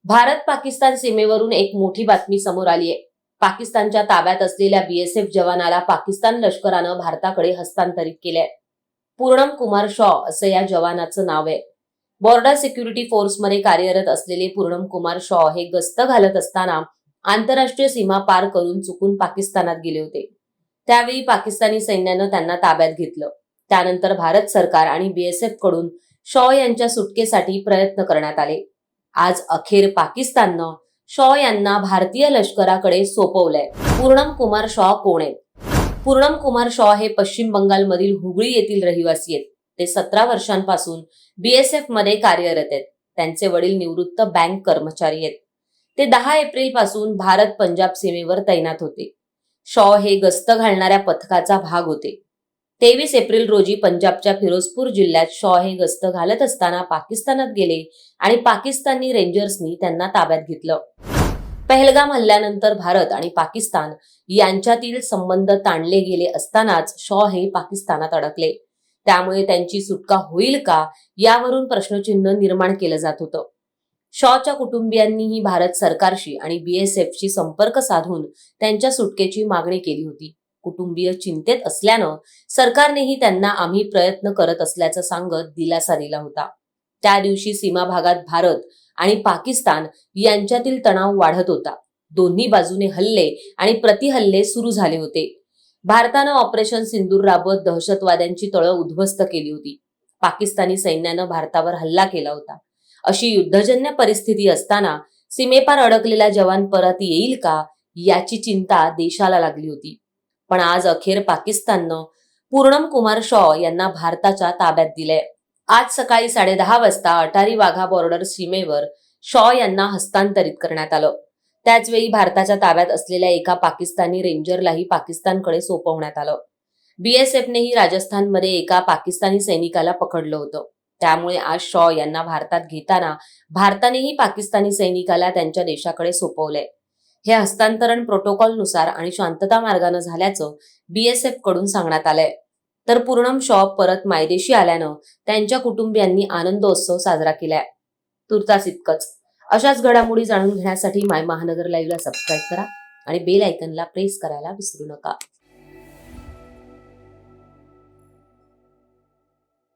भारत पाकिस्तान सीमेवरून एक मोठी बातमी समोर आली आहे। पाकिस्तानच्या ताब्यात असलेल्या बीएसएफ जवानाला पाकिस्तान लष्करानं भारताकडे हस्तांतरित केलंय। पूर्णम कुमार शॉ असं या जवानाचं नाव आहे। बॉर्डर सिक्युरिटी फोर्समध्ये कार्यरत असलेले पूर्णम कुमार शॉ हे गस्त घालत असताना आंतरराष्ट्रीय सीमा पार करून चुकून पाकिस्तानात गेले होते। त्यावेळी पाकिस्तानी सैन्यानं त्यांना ताब्यात घेतलं। त्यानंतर भारत सरकार आणि बीएसएफ कडून शॉ यांच्या सुटकेसाठी प्रयत्न करण्यात आले। आज अखेर पाकिस्ताननं शॉ यांना भारतीय लष्कराकडे सोपवलंय। पूर्णम कुमार शॉ कोण आहेत? पूर्णम कुमार शॉ हे पश्चिम बंगालमधील हुगळी येथील रहिवासी आहेत। ते 17 वर्षांपासून बीएसएफ मध्ये कार्यरत आहेत। त्यांचे वडील निवृत्त बँक कर्मचारी आहेत। ते 10 एप्रिल पासून भारत पंजाब सीमेवर तैनात होते। शॉ हे गस्त घालणाऱ्या पथकाचा भाग होते। 23 एप्रिल रोजी पंजाबच्या फिरोजपूर जिल्ह्यात शॉ हे गस्त घालत असताना पाकिस्तानात गेले आणि पाकिस्तानी रेंजर्सनी त्यांना ताब्यात घेतलं। पहलगाम हल्ल्यानंतर भारत आणि पाकिस्तान यांच्यातील संबंध ताणले गेले असतानाच शॉ हे पाकिस्तानात अडकले। त्यामुळे त्यांची सुटका होईल का यावरून प्रश्नचिन्ह निर्माण केलं जात होतं। शॉच्या कुटुंबियांनीही भारत सरकारशी आणि बीएसएफशी संपर्क साधून त्यांच्या सुटकेची मागणी केली होती। कुटुंबीय चिंतेत असल्यानं सरकारनेही त्यांना आम्ही प्रयत्न करत असल्याचं सांगत दिलासा दिला होता। त्या दिवशी सीमा भागात भारत आणि पाकिस्तान यांच्यातील तणाव वाढत होता। दोन्ही बाजूने हल्ले आणि प्रतिहल्ले सुरू झाले होते। भारतानं ऑपरेशन सिंदूर राबवत दहशतवाद्यांची तळं उद्ध्वस्त केली होती। पाकिस्तानी सैन्यानं भारतावर हल्ला केला होता। अशी युद्धजन्य परिस्थिती असताना सीमेपार अडकलेला जवान परत येईल का याची चिंता देशाला लागली होती। पण आज अखेर पाकिस्ताननं पूर्णम कुमार शॉ यांना भारताच्या ताब्यात दिलंय। आज सकाळी 10:30 वाजता अटारी वाघा बॉर्डर सीमेवर शॉ यांना हस्तांतरित करण्यात आलं। त्याचवेळी भारताच्या ताब्यात असलेल्या एका पाकिस्तानी रेंजरलाही पाकिस्तानकडे सोपवण्यात आलं। बीएसएफनेही राजस्थानमध्ये एका पाकिस्तानी सैनिकाला पकडलं होतं। त्यामुळे आज शॉ यांना भारतात घेताना भारतानेही पाकिस्तानी सैनिकाला त्यांच्या देशाकडे सोपवलंय। हे हस्तांतरण प्रोटोकॉलनुसार आणि शांतता मार्गाने झाल्याचं बीएसएफ कडून सांगण्यात आलंय। तर पूर्णम शॉ परत मायदेशी आल्यानं त्यांच्या कुटुंबियांनी आनंदोत्सव साजरा केलाय। तुर्तास इतकंच। अशाच घडामोडी जाणून घेण्यासाठी माय महानगर लाईव्हला सबस्क्राईब करा आणि बेल आयकॉनला प्रेस करायला विसरू नका।